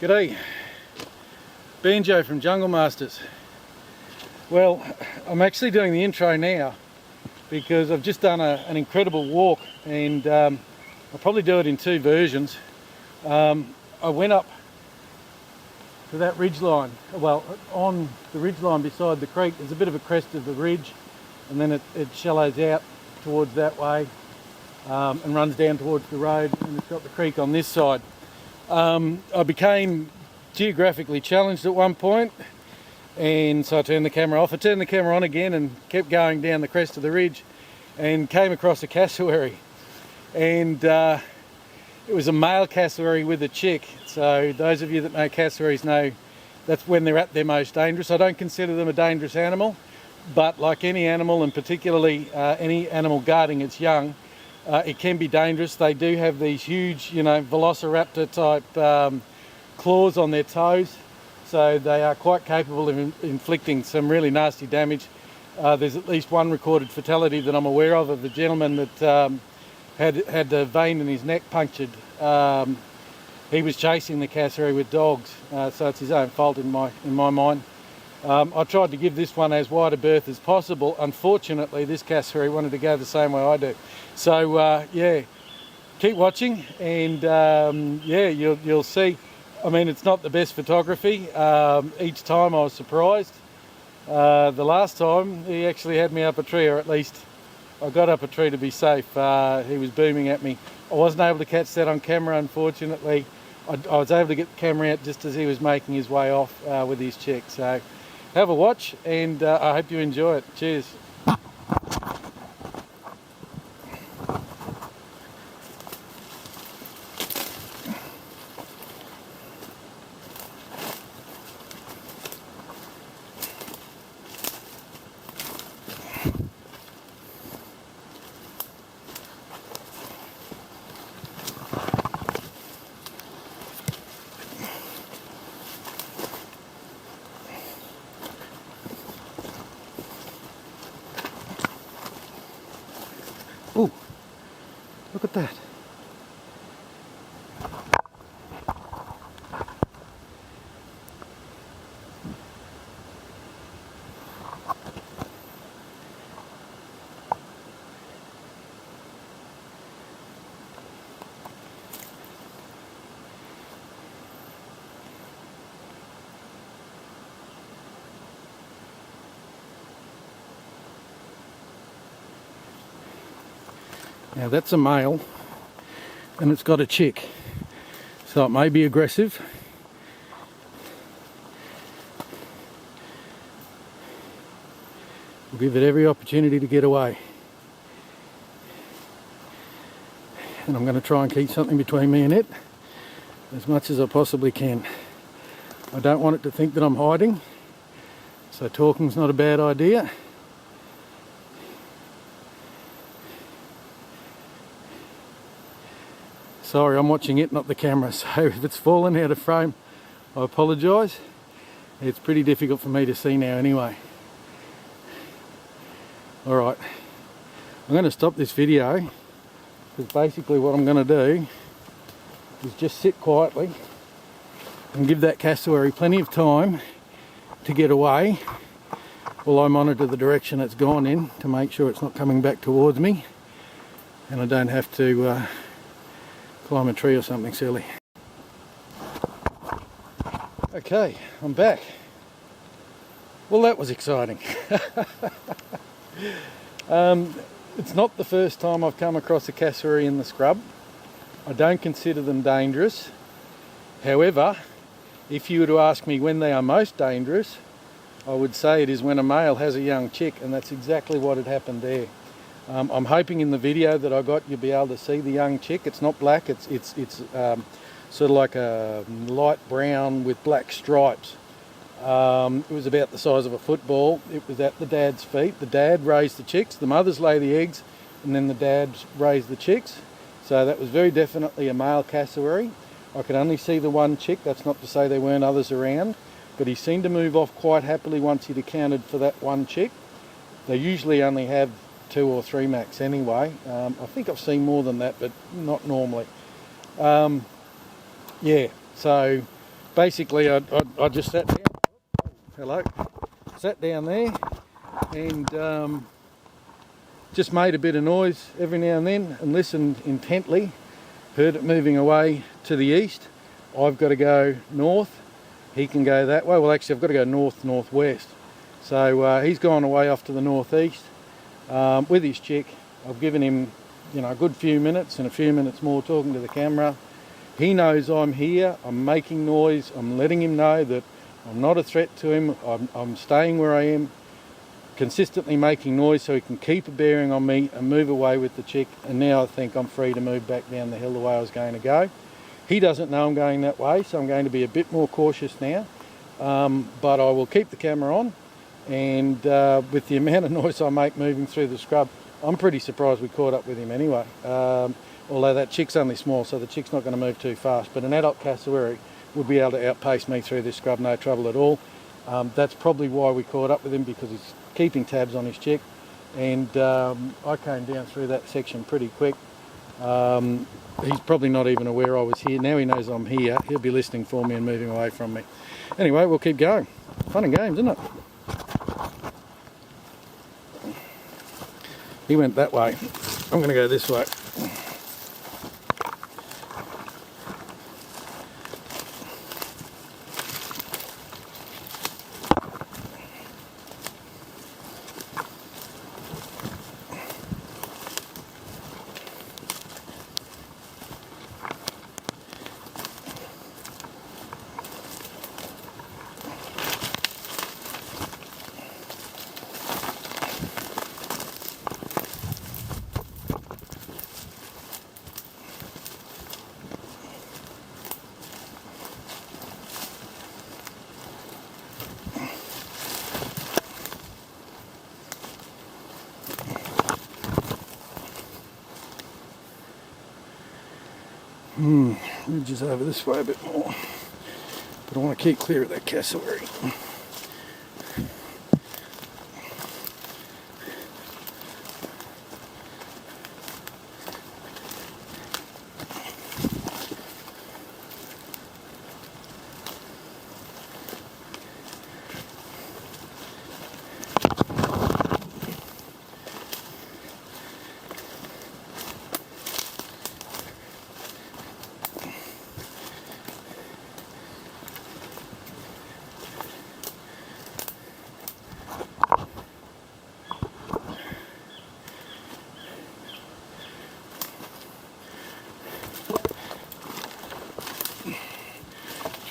G'day, Banjo from Jungle Masters. Well, I'm actually doing the intro now because I've just done an incredible walk, and I'll probably do it in two versions. I went up to that ridgeline, well, on the ridgeline beside the creek. There's a bit of a crest of the ridge, and then it shallows out towards that way and runs down towards the road, and it's got the creek on this side. I became geographically challenged at one point, and so I turned the camera off. I turned the camera on again and kept going down the crest of the ridge and came across a cassowary, and it was a male cassowary with a chick. So those of you that know cassowaries know that's when they're at their most dangerous. I don't consider them a dangerous animal, but like any animal, and particularly any animal guarding its young, it can be dangerous. They do have these huge, velociraptor type claws on their toes, so they are quite capable of inflicting some really nasty damage. There's at least one recorded fatality that I'm aware of a gentleman that had a vein in his neck punctured. He was chasing the cassowary with dogs, so it's his own fault in my mind. I tried to give this one as wide a berth as possible. Unfortunately, this cassowary wanted to go the same way I do. So yeah, keep watching, and yeah, you'll see. I mean, it's not the best photography. Each time I was surprised. The last time he actually had me up a tree, or at least I got up a tree to be safe. He was booming at me. I wasn't able to catch that on camera, unfortunately. I was able to get the camera out just as he was making his way off with his chick. So have a watch, and I hope you enjoy it. Cheers. Ooh, look at that. Now that's a male, and it's got a chick, so it may be aggressive. We'll give it every opportunity to get away, and I'm going to try and keep something between me and it as much as I possibly can. I don't want it to think that I'm hiding, so talking's not a bad idea. Sorry, I'm watching it, not the camera, so if it's fallen out of frame, I apologise. It's pretty difficult for me to see now anyway. Alright, I'm going to stop this video, because basically what I'm going to do is just sit quietly and give that cassowary plenty of time to get away while I monitor the direction it's gone in to make sure it's not coming back towards me, and I don't have to climb a tree or something silly. Okay, I'm back. Well, that was exciting. It's not the first time I've come across a cassowary in the scrub. I don't consider them dangerous. However, if you were to ask me when they are most dangerous, I would say it is when a male has a young chick, and that's exactly what had happened there. I'm hoping in the video that I got you'll be able to see the young chick. It's not black, it's sort of like a light brown with black stripes. It was about the size of a football. It was at the dad's feet. The dad raised the chicks, the mothers lay the eggs, and then the dad raised the chicks. So that was very definitely a male cassowary. I could only see the one chick. That's not to say there weren't others around, but he seemed to move off quite happily once he'd accounted for that one chick. They usually only have 2 or 3 max anyway. I think I've seen more than that, but not normally. Yeah, so basically I just sat down. Hello. Sat down there and just made a bit of noise every now and then and listened intently. Heard it moving away to the east. I've got to go north. He can go that way. Well, actually, I've got to go north-northwest. So he's gone away off to the northeast with his chick. I've given him, you know, a good few minutes and a few minutes more talking to the camera. He knows I'm here. I'm making noise. I'm letting him know that I'm not a threat to him. I'm staying where I am, consistently making noise so he can keep a bearing on me and move away with the chick. And now I think I'm free to move back down the hill the way I was going to go. He doesn't know I'm going that way, so I'm going to be a bit more cautious now. But I will keep the camera on, and with the amount of noise I make moving through the scrub, I'm pretty surprised we caught up with him anyway. Although that chick's only small, so the chick's not going to move too fast. But an adult cassowary would be able to outpace me through this scrub, no trouble at all. That's probably why we caught up with him, because he's keeping tabs on his chick. And I came down through that section pretty quick. He's probably not even aware I was here. Now he knows I'm here. He'll be listening for me and moving away from me. Anyway, we'll keep going. Fun and games, isn't it? He went that way. I'm going to go this way. Ridges over this way a bit more, but I want to keep clear of that cassowary.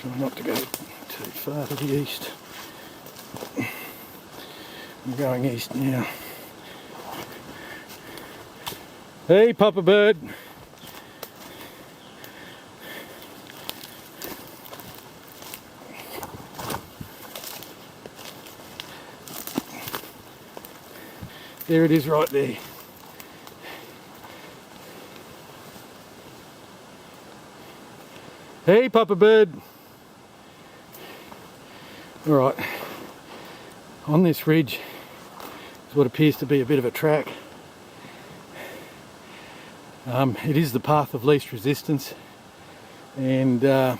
Try not to go too far to the east. I'm going east now. Hey, Papa Bird. There it is right there. Hey, Papa Bird. All right, on this ridge is what appears to be a bit of a track. It is the path of least resistance, and I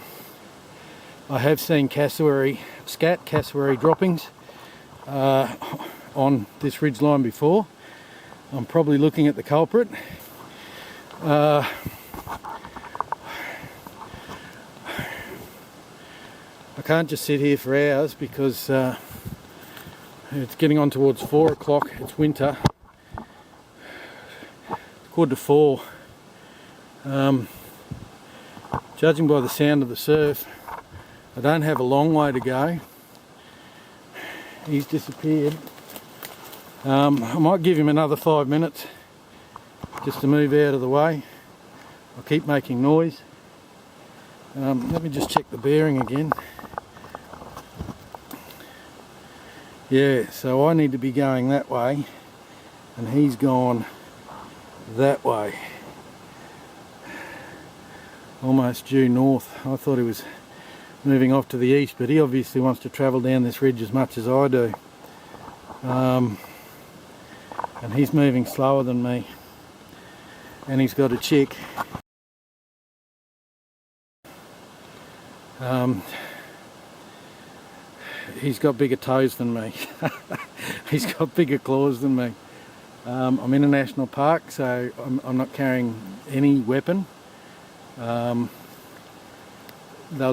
have seen scat cassowary droppings on this ridge line before. I'm probably looking at the culprit. I can't just sit here for hours because it's getting on towards 4 o'clock. It's winter. It's 3:45. Judging by the sound of the surf, I don't have a long way to go. He's disappeared. I might give him another 5 minutes just to move out of the way. I'll keep making noise. Let me just check the bearing again. Yeah, so I need to be going that way, and he's gone that way. Almost due north. I thought he was moving off to the east, but he obviously wants to travel down this ridge as much as I do. And he's moving slower than me. And he's got a chick. he's got bigger toes than me. He's got bigger claws than me. I'm in a national park, so I'm not carrying any weapon. They'll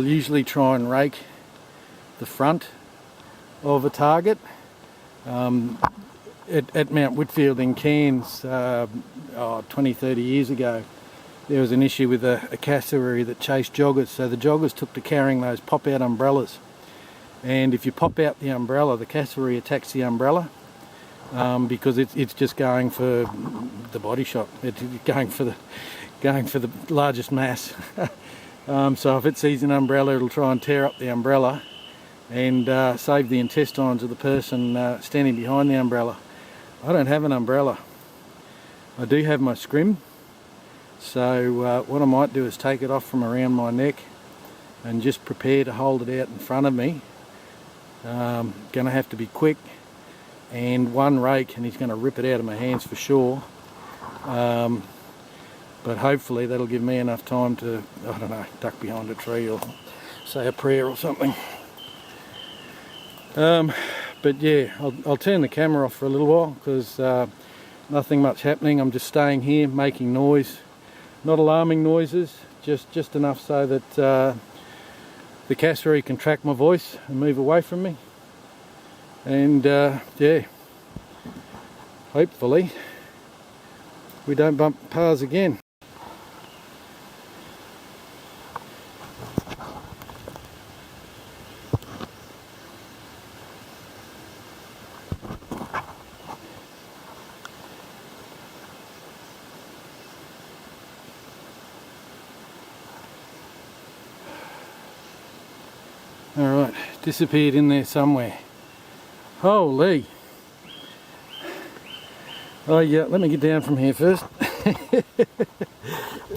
usually try and rake the front of a target. At Mount Whitfield in Cairns 20-30 years ago, there was an issue with a cassowary that chased joggers, so the joggers took to carrying those pop-out umbrellas, and if you pop out the umbrella, the cassowary attacks the umbrella because it's just going for the body shot. It's going for the largest mass. So if it sees an umbrella, it'll try and tear up the umbrella and save the intestines of the person standing behind the umbrella. I don't have an umbrella. I do have my scrim, so what I might do is take it off from around my neck and just prepare to hold it out in front of me. Gonna have to be quick, and one rake and he's going to rip it out of my hands for sure. But hopefully that'll give me enough time to, I don't know, duck behind a tree or say a prayer or something. But yeah, I'll turn the camera off for a little while because nothing much happening. I'm just staying here making noise, not alarming noises, just enough so that the cassowary can track my voice and move away from me. And yeah, hopefully we don't bump paths again. Alright, disappeared in there somewhere. Holy! Oh yeah, let me get down from here first.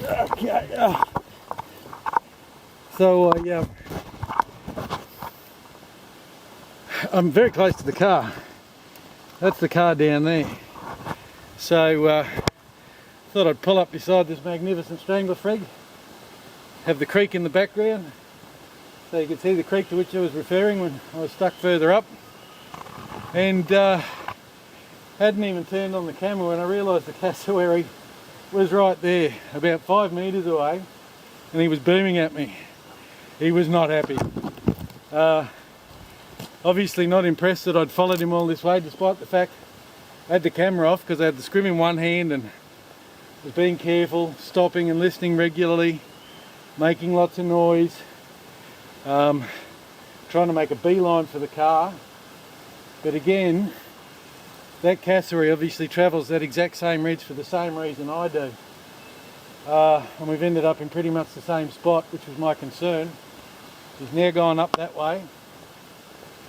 Okay. So yeah, I'm very close to the car. That's the car down there. So thought I'd pull up beside this magnificent strangler frag. Have the creek in the background, so you can see the creek to which I was referring when I was stuck further up. And hadn't even turned on the camera when I realised the cassowary was right there, about 5 metres away, and he was booming at me. He was not happy. Obviously not impressed that I'd followed him all this way, despite the fact I had the camera off because I had the scrim in one hand and was being careful, stopping and listening regularly, making lots of noise, trying to make a beeline for the car. But again, that cassowary obviously travels that exact same ridge for the same reason I do. And we've ended up in pretty much the same spot, which was my concern. He's now gone up that way.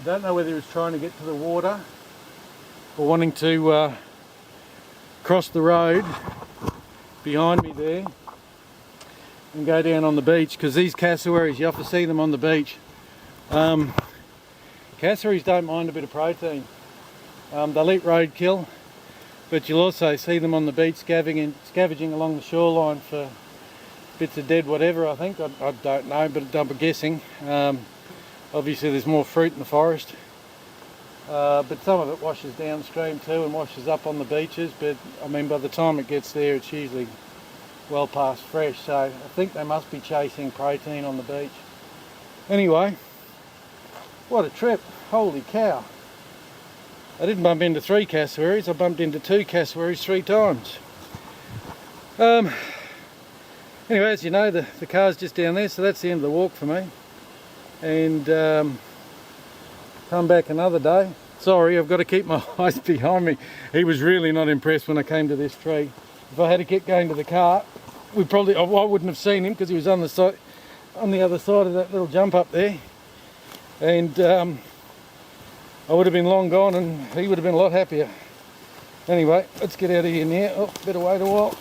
I don't know whether he was trying to get to the water or wanting to cross the road behind me there and go down on the beach, because these cassowaries, you often see them on the beach. Cassowaries don't mind a bit of protein. They'll eat roadkill, but you'll also see them on the beach scavenging along the shoreline for bits of dead whatever, I think. I don't know, but I'm guessing. Obviously there's more fruit in the forest, but some of it washes downstream too and washes up on the beaches, but I mean by the time it gets there it's usually well past fresh, so I think they must be chasing protein on the beach. Anyway, what a trip, holy cow. I didn't bump into 3 cassowaries, I bumped into 2 cassowaries 3 times. Anyway, as you know, the car's just down there, so that's the end of the walk for me. And come back another day. Sorry, I've got to keep my eyes behind me. He was really not impressed when I came to this tree. If I had to keep going to the car, I wouldn't have seen him because he was on the other side of that little jump up there. And I would have been long gone and he would have been a lot happier. Anyway, let's get out of here now. Oh, better wait a while.